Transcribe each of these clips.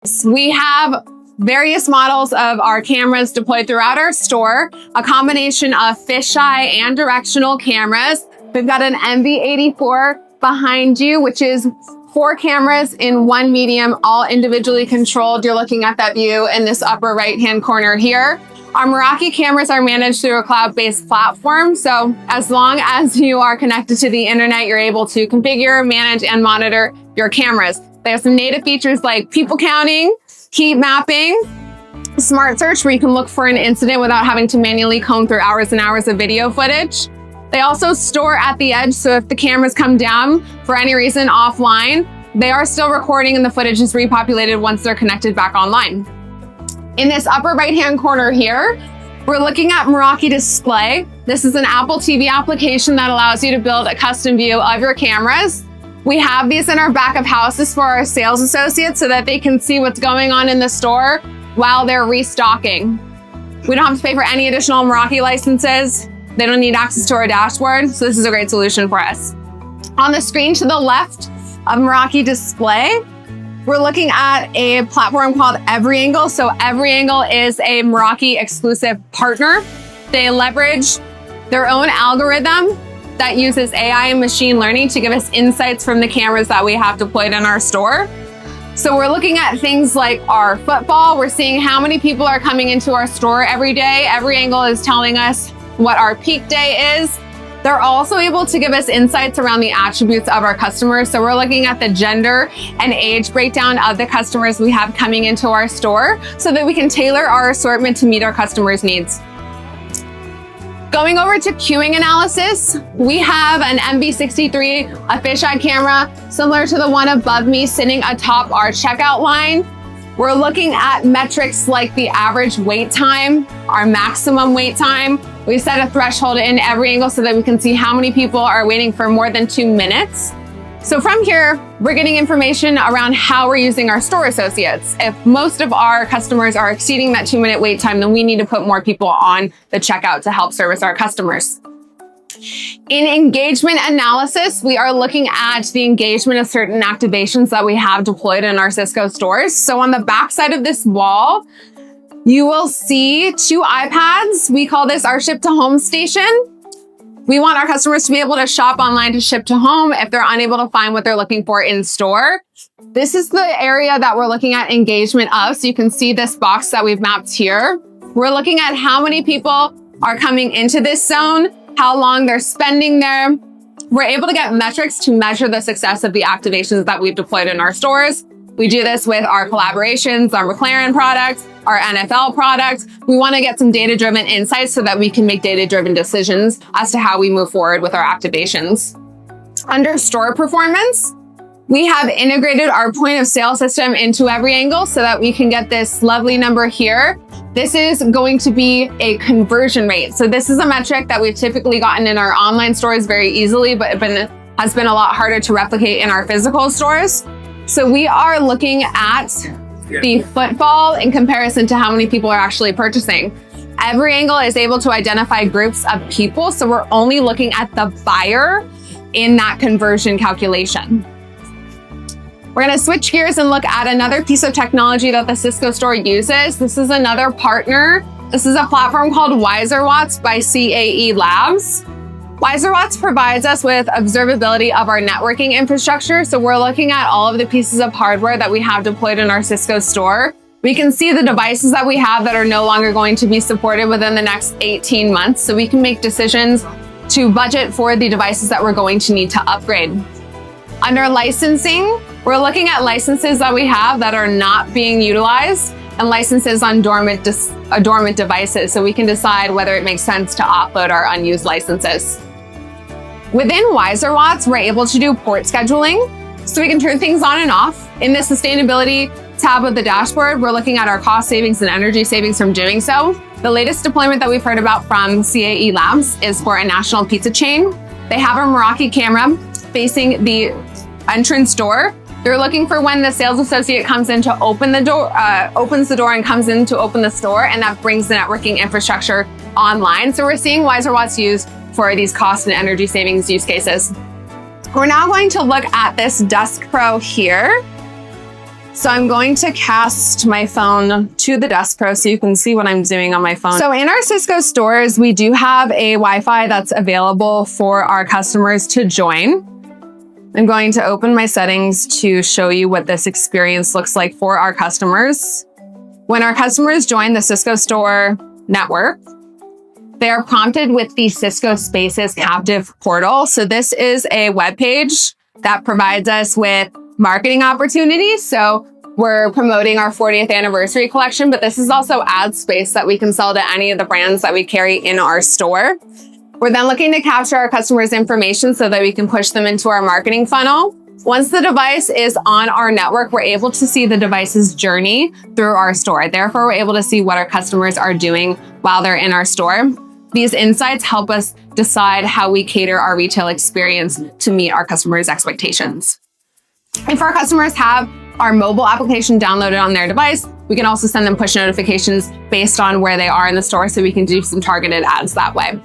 We have various models of our cameras deployed throughout our store, a combination of fisheye and directional cameras. We've got an MV84 behind you, which is 4 cameras in one medium, all individually controlled. You're looking at that view in this upper right-hand corner here. Our Meraki cameras are managed through a cloud-based platform. So as long as you are connected to the internet, you're able to configure, manage, and monitor your cameras. They have some native features like people counting, heat mapping, smart search, where you can look for an incident without having to manually comb through hours and hours of video footage. They also store at the edge, so if the cameras come down for any reason offline, they are still recording and the footage is repopulated once they're connected back online. In this upper right-hand corner here, we're looking at Meraki Display. This is an Apple TV application that allows you to build a custom view of your cameras. We have these in our back of houses for our sales associates so that they can see what's going on in the store while they're restocking. We don't have to pay for any additional Meraki licenses. They don't need access to our dashboard, so this is a great solution for us. On the screen to the left of Meraki Display, we're looking at a platform called EveryAngle. So EveryAngle is a Meraki exclusive partner. They leverage their own algorithm that uses AI and machine learning to give us insights from the cameras that we have deployed in our store. So we're looking at things like our footfall. We're seeing how many people are coming into our store every day. EveryAngle is telling us what our peak day is. They're also able to give us insights around the attributes of our customers. So we're looking at the gender and age breakdown of the customers we have coming into our store so that we can tailor our assortment to meet our customers' needs. Going over to queuing analysis, we have an MV63, a fisheye camera, similar to the one above me sitting atop our checkout line. We're looking at metrics like the average wait time, our maximum wait time. We set a threshold in EveryAngle so that we can see how many people are waiting for more than 2 minutes. So from here, we're getting information around how we're using our store associates. If most of our customers are exceeding that 2-minute wait time, then we need to put more people on the checkout to help service our customers. In engagement analysis, we are looking at the engagement of certain activations that we have deployed in our Cisco stores. So on the back side of this wall, you will see 2 iPads. We call this our ship to home station. We want our customers to be able to shop online to ship to home if they're unable to find what they're looking for in store. This is the area that we're looking at engagement of. So you can see this box that we've mapped here. We're looking at how many people are coming into this zone, how long they're spending there. We're able to get metrics to measure the success of the activations that we've deployed in our stores. We do this with our collaborations, our McLaren products, our NFL products. We want to get some data-driven insights so that we can make data-driven decisions as to how we move forward with our activations. Under store performance, we have integrated our point of sale system into EveryAngle so that we can get this lovely number here. This is going to be a conversion rate. So this is a metric that we've typically gotten in our online stores very easily, but has been a lot harder to replicate in our physical stores. So we are looking at the footfall in comparison to how many people are actually purchasing. EveryAngle is able to identify groups of people, so we're only looking at the buyer in that conversion calculation. We're going to switch gears and look at another piece of technology that the Cisco Store uses. This is another partner. This is a platform called WiserWatts by CAE Labs. WiserWatts provides us with observability of our networking infrastructure. So we're looking at all of the pieces of hardware that we have deployed in our Cisco store. We can see the devices that we have that are no longer going to be supported within the next 18 months. So we can make decisions to budget for the devices that we're going to need to upgrade. Under licensing, we're looking at licenses that we have that are not being utilized and licenses on dormant devices. So we can decide whether it makes sense to offload our unused licenses. Within WiserWatts, we're able to do port scheduling, so we can turn things on and off. In the sustainability tab of the dashboard, we're looking at our cost savings and energy savings from doing so. The latest deployment that we've heard about from CAE Labs is for a national pizza chain. They have a Meraki camera facing the entrance door. They're looking for when the sales associate comes in to open the door, opens the door and comes in to open the store, and that brings the networking infrastructure online. So we're seeing WiserWatts used for these cost and energy savings use cases. We're now going to look at this Desk Pro here. So I'm going to cast my phone to the Desk Pro so you can see what I'm doing on my phone. So in our Cisco stores, we do have a Wi-Fi that's available for our customers to join. I'm going to open my settings to show you what this experience looks like for our customers. When our customers join the Cisco Store network, they are prompted with the Cisco Spaces captive portal. So this is a web page that provides us with marketing opportunities. So we're promoting our 40th anniversary collection, but this is also ad space that we can sell to any of the brands that we carry in our store. We're then looking to capture our customers' information so that we can push them into our marketing funnel. Once the device is on our network, we're able to see the device's journey through our store. Therefore, we're able to see what our customers are doing while they're in our store. These insights help us decide how we cater our retail experience to meet our customers' expectations. If our customers have our mobile application downloaded on their device, we can also send them push notifications based on where they are in the store so we can do some targeted ads that way.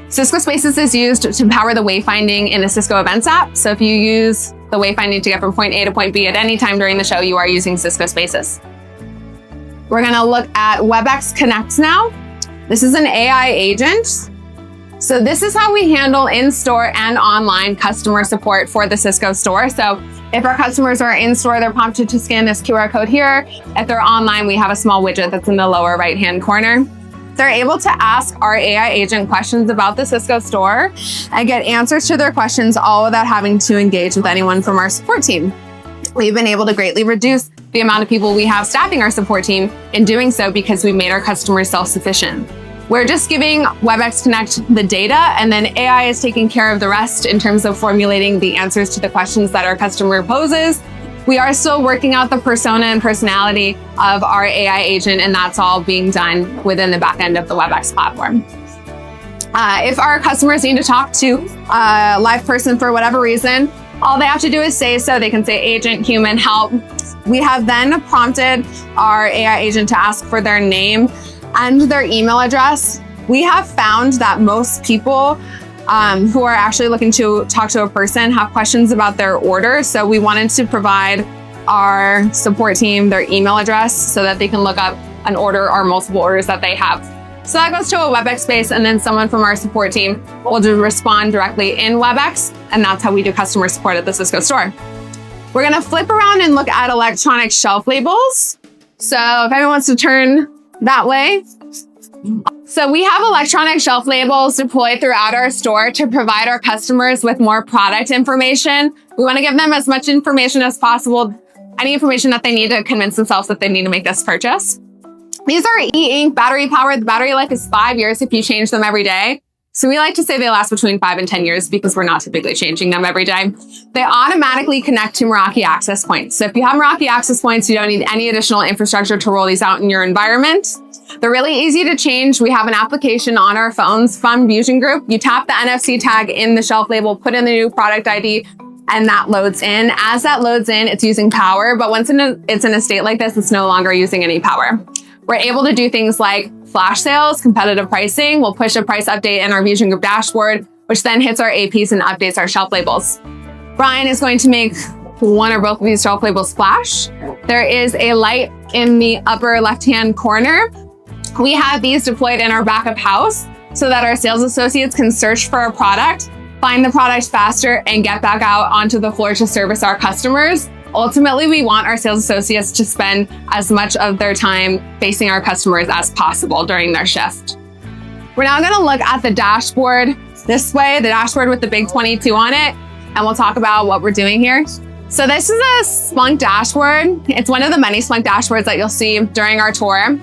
Cisco Spaces is used to power the wayfinding in the Cisco Events app. So if you use the wayfinding to get from point A to point B at any time during the show, you are using Cisco Spaces. We're gonna look at Webex Connect now. This is an AI agent. So this is how we handle in-store and online customer support for the Cisco Store. So if our customers are in-store, they're prompted to scan this QR code here. If they're online, we have a small widget that's in the lower right-hand corner. They're able to ask our AI agent questions about the Cisco Store and get answers to their questions, all without having to engage with anyone from our support team. We've been able to greatly reduce the amount of people we have staffing our support team in doing so because we made our customers self-sufficient. We're just giving Webex Connect the data, and then AI is taking care of the rest in terms of formulating the answers to the questions that our customer poses. We are still working out the persona and personality of our AI agent, and that's all being done within the back end of the Webex platform. If our customers need to talk to a live person for whatever reason, all they have to do is say so. They can say agent, human, help. We have then prompted our AI agent to ask for their name and their email address. We have found that most people who are actually looking to talk to a person have questions about their order. So we wanted to provide our support team their email address so that they can look up an order or multiple orders that they have. So that goes to a Webex space, and then someone from our support team will respond directly in Webex, and that's how we do customer support at the Cisco Store. We're gonna flip around and look at electronic shelf labels. So if anyone wants to turn that way. So we have electronic shelf labels deployed throughout our store to provide our customers with more product information. We want to give them as much information as possible, any information that they need to convince themselves that they need to make this purchase. These are e-ink battery powered. The battery life is 5 years if you change them every day. So we like to say they last between 5 and 10 years because we're not typically changing them every day. They automatically connect to Meraki access points. So if you have Meraki access points, you don't need any additional infrastructure to roll these out in your environment. They're really easy to change. We have an application on our phones from Fusion Group. You tap the NFC tag in the shelf label, put in the new product ID, and that loads in. As that loads in, it's using power, but once it's in a state like this, it's no longer using any power. We're able to do things like flash sales, competitive pricing. We'll push a price update in our Fusion Group dashboard, which then hits our APs and updates our shelf labels. Brian is going to make one or both of these shelf labels flash. There is a light in the upper left-hand corner. We have these deployed in our backup house so that our sales associates can search for a product, find the product faster, and get back out onto the floor to service our customers. Ultimately, we want our sales associates to spend as much of their time facing our customers as possible during their shift. We're now gonna look at the dashboard this way, the dashboard with the big 22 on it, and we'll talk about what we're doing here. So this is a Splunk dashboard. It's one of the many Splunk dashboards that you'll see during our tour.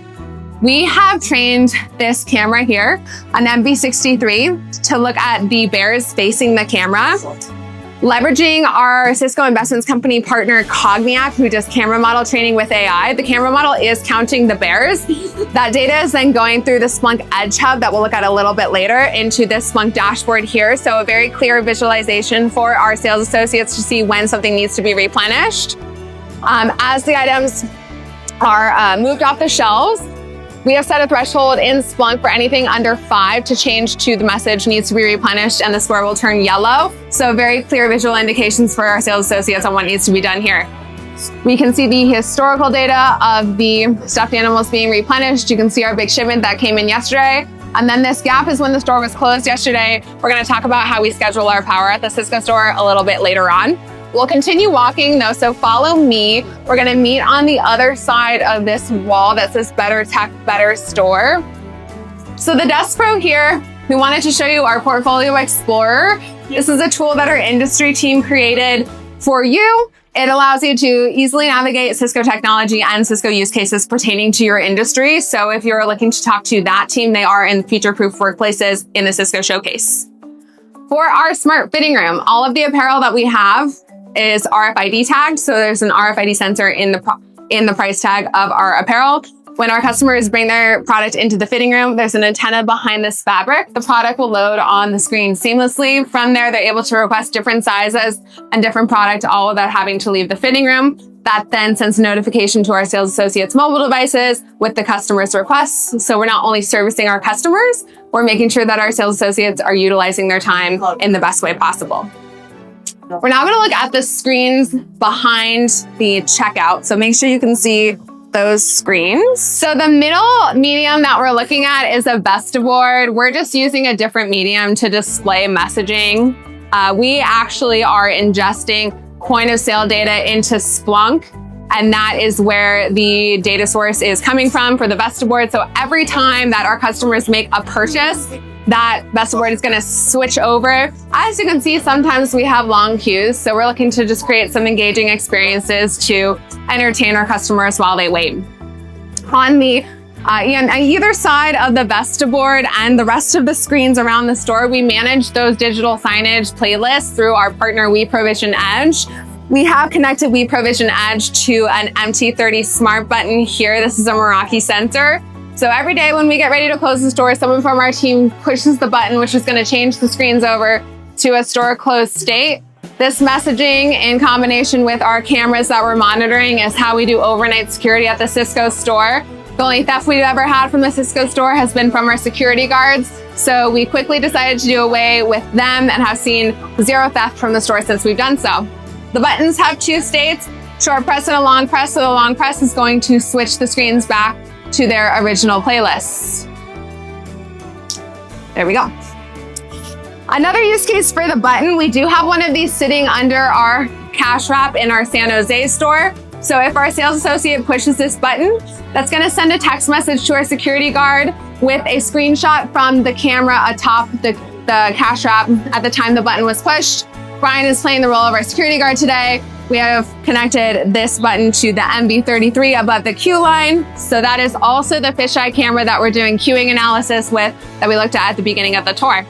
We have trained this camera here, an MV63, to look at the bears facing the camera. Leveraging our Cisco Investments Company partner, Cogniac, who does camera model training with AI, the camera model is counting the bears. That data is then going through the Splunk Edge Hub that we'll look at a little bit later into this Splunk dashboard here. So a very clear visualization for our sales associates to see when something needs to be replenished. As the items are moved off the shelves, we have set a threshold in Splunk for anything under 5 to change to the message needs to be replenished, and the square will turn yellow. So very clear visual indications for our sales associates on what needs to be done here. We can see the historical data of the stuffed animals being replenished. You can see our big shipment that came in yesterday. And then this gap is when the store was closed yesterday. We're gonna talk about how we schedule our power at the Cisco store a little bit later on. We'll continue walking though, so follow me. We're gonna meet on the other side of this wall that says Better Tech, Better Store. So the Desk Pro here, we wanted to show you our Portfolio Xplorer. This is a tool that our industry team created for you. It allows you to easily navigate Cisco technology and Cisco use cases pertaining to your industry. So if you're looking to talk to that team, they are in future-proof workplaces in the Cisco Showcase. For our smart fitting room, all of the apparel that we have is RFID tagged. So there's an RFID sensor in the price tag of our apparel. When our customers bring their product into the fitting room, there's an antenna behind this fabric. The product will load on the screen seamlessly. From there, they're able to request different sizes and different product, all without having to leave the fitting room. That then sends a notification to our sales associates' mobile devices with the customer's requests. So we're not only servicing our customers, we're making sure that our sales associates are utilizing their time in the best way possible. We're now gonna look at the screens behind the checkout. So make sure you can see those screens. So the middle medium that we're looking at is a Vestaboard. We're just using a different medium to display messaging. We actually are ingesting point of sale data into Splunk, and that is where the data source is coming from for the Vestaboard. So every time that our customers make a purchase, that Vestaboard is gonna switch over. As you can see, sometimes we have long queues, so we're looking to just create some engaging experiences to entertain our customers while they wait. On either side of the Vestaboard and the rest of the screens around the store, we manage those digital signage playlists through our partner WeProvision Edge. We have connected WeProvision Edge to an MT30 smart button here. This is a Meraki sensor. So every day when we get ready to close the store, someone from our team pushes the button, which is going to change the screens over to a store closed state. This messaging in combination with our cameras that we're monitoring is how we do overnight security at the Cisco store. The only theft we've ever had from the Cisco store has been from our security guards. So we quickly decided to do away with them and have seen zero theft from the store since we've done so. The buttons have two states, short press and a long press. So the long press is going to switch the screens back to their original playlists. There we go. Another use case for the button, we do have one of these sitting under our cash wrap in our San Jose store. So if our sales associate pushes this button, that's gonna send a text message to our security guard with a screenshot from the camera atop the cash wrap at the time the button was pushed. Brian is playing the role of our security guard today. We have connected this button to the MB33 above the queue line. So that is also the fisheye camera that we're doing queuing analysis with that we looked at the beginning of the tour.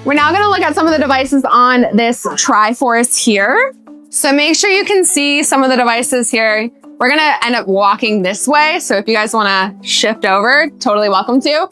We're now gonna look at some of the devices on this Triforce here. So make sure you can see some of the devices here. We're gonna end up walking this way. So if you guys wanna shift over, totally welcome to.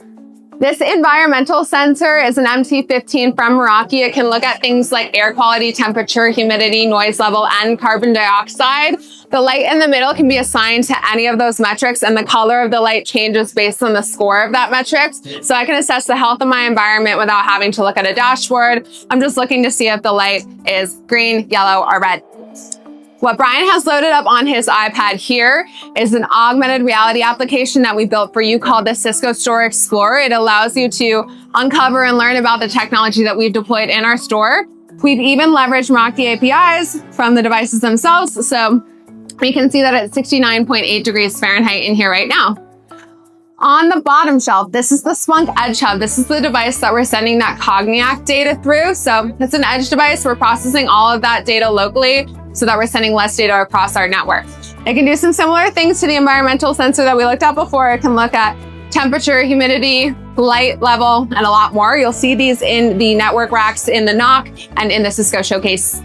This environmental sensor is an MT15 from Meraki. It can look at things like air quality, temperature, humidity, noise level, and carbon dioxide. The light in the middle can be assigned to any of those metrics, and the color of the light changes based on the score of that metrics. So I can assess the health of my environment without having to look at a dashboard. I'm just looking to see if the light is green, yellow, or red. What Brian has loaded up on his iPad here is an augmented reality application that we built for you called the Cisco Store Explorer. It allows you to uncover and learn about the technology that we've deployed in our store. We've even leveraged Meraki APIs from the devices themselves. So we can see that it's 69.8 degrees Fahrenheit in here right now. On the bottom shelf, this is the Splunk Edge Hub. This is the device that we're sending that Cogniac data through. So it's an edge device. We're processing all of that data locally so that we're sending less data across our network. It can do some similar things to the environmental sensor that we looked at before. It can look at temperature, humidity, light level, and a lot more. You'll see these in the network racks in the NOC and in the Cisco Showcase.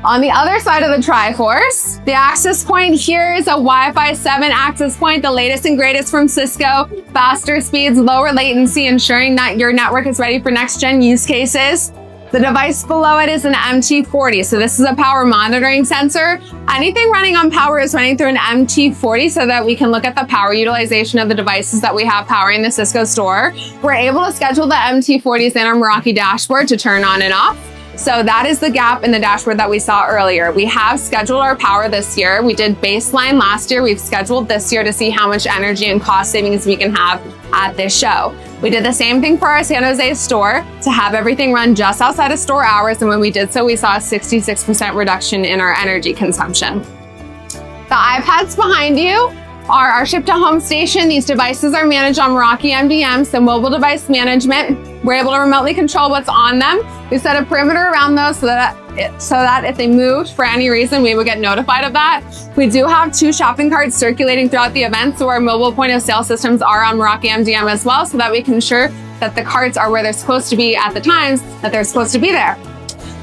On the other side of the Triforce, the access point here is a Wi-Fi 7 access point, the latest and greatest from Cisco. Faster speeds, lower latency, ensuring that your network is ready for next-gen use cases. The device below it is an MT40. So this is a power monitoring sensor. Anything running on power is running through an MT40 so that we can look at the power utilization of the devices that we have powering the Cisco store. We're able to schedule the MT40s in our Meraki dashboard to turn on and off. So that is the gap in the dashboard that we saw earlier. We have scheduled our power this year. We did baseline last year. We've scheduled this year to see how much energy and cost savings we can have at this show. We did the same thing for our San Jose store to have everything run just outside of store hours. And when we did so, we saw a 66% reduction in our energy consumption. The iPads behind you are our ship to home station. These devices are managed on Meraki MDM, so mobile device management. We're able to remotely control what's on them. We set a perimeter around those so that if they moved for any reason, we would get notified of that. We do have 2 shopping carts circulating throughout the event, so our mobile point of sale systems are on Meraki MDM as well, so that we can ensure that the carts are where they're supposed to be at the times that they're supposed to be there.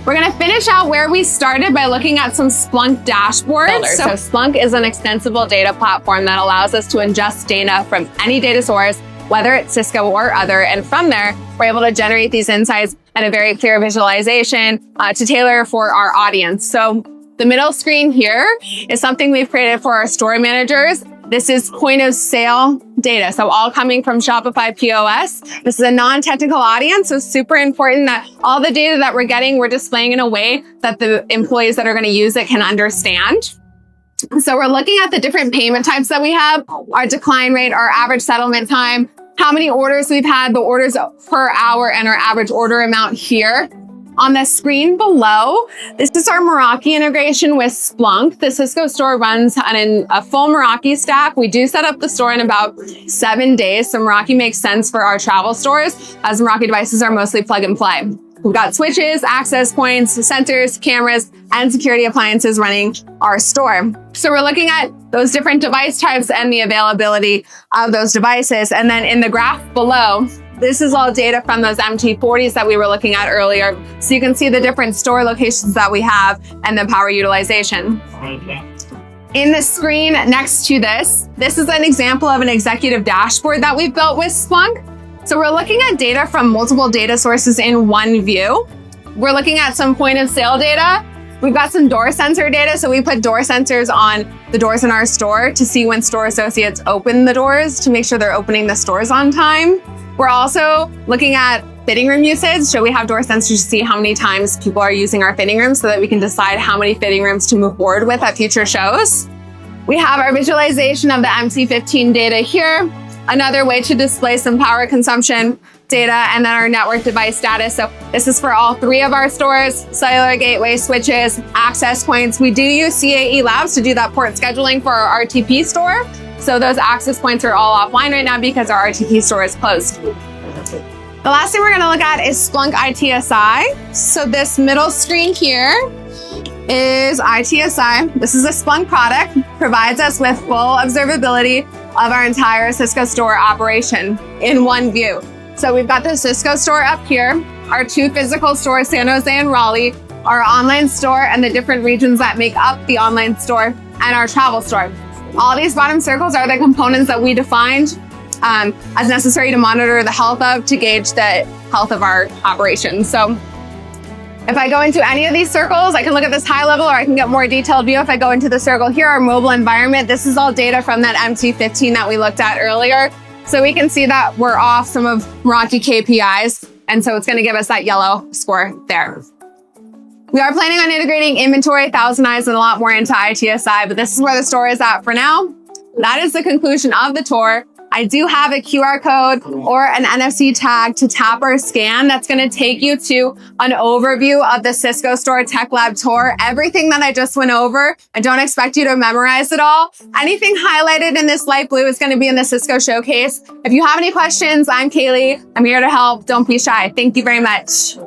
We're gonna finish out where we started by looking at some Splunk dashboards. So Splunk is an extensible data platform that allows us to ingest data from any data source, whether it's Cisco or other, and from there, we're able to generate these insights and a very clear visualization to tailor for our audience. So the middle screen here is something we've created for our store managers. This is point of sale data. So all coming from Shopify POS. This is a non-technical audience. So super important that all the data that we're getting, we're displaying in a way that the employees that are going to use it can understand. So we're looking at the different payment types that we have, our decline rate, our average settlement time, how many orders we've had, the orders per hour, and our average order amount here. On the screen below, this is our Meraki integration with Splunk. The Cisco store runs on a full Meraki stack. We do set up the store in about 7 days, so Meraki makes sense for our travel stores, as Meraki devices are mostly plug and play. We've got switches, access points, sensors, cameras, and security appliances running our store. So we're looking at those different device types and the availability of those devices. And then in the graph below, this is all data from those MT40s that we were looking at earlier. So you can see the different store locations that we have and the power utilization. In the screen next to this is an example of an executive dashboard that we've built with Splunk. So we're looking at data from multiple data sources in one view. We're looking at some point of sale data. We've got some door sensor data. So we put door sensors on the doors in our store to see when store associates open the doors to make sure they're opening the stores on time. We're also looking at fitting room usage. So we have door sensors to see how many times people are using our fitting rooms so that we can decide how many fitting rooms to move forward with at future shows. We have our visualization of the MC15 data here. Another way to display some power consumption data, and then our network device status. So this is for all 3 of our stores, cellular gateway switches, access points. We do use CAE Labs to do that port scheduling for our RTP store. So those access points are all offline right now because our RTP store is closed. The last thing we're gonna look at is Splunk ITSI. So this middle screen here is ITSI. This is a Splunk product, provides us with full observability of our entire Cisco store operation in one view. So we've got the Cisco store up here, our 2 physical stores, San Jose and Raleigh, our online store and the different regions that make up the online store, and our travel store. All these bottom circles are the components that we defined as necessary to monitor the health of, to gauge the health of our operations. So if I go into any of these circles, I can look at this high level, or I can get more detailed view. If I go into the circle here, our mobile environment, this is all data from that MT15 that we looked at earlier. So we can see that we're off some of Meraki KPIs. And so it's gonna give us that yellow score there. We are planning on integrating inventory, Thousand Eyes, and a lot more into ITSI, but this is where the store is at for now. That is the conclusion of the tour. I do have a QR code or an NFC tag to tap or scan. That's going to take you to an overview of the Cisco Store Tech Lab tour. Everything that I just went over, I don't expect you to memorize it all. Anything highlighted in this light blue is going to be in the Cisco showcase. If you have any questions, I'm Kaylee. I'm here to help. Don't be shy. Thank you very much.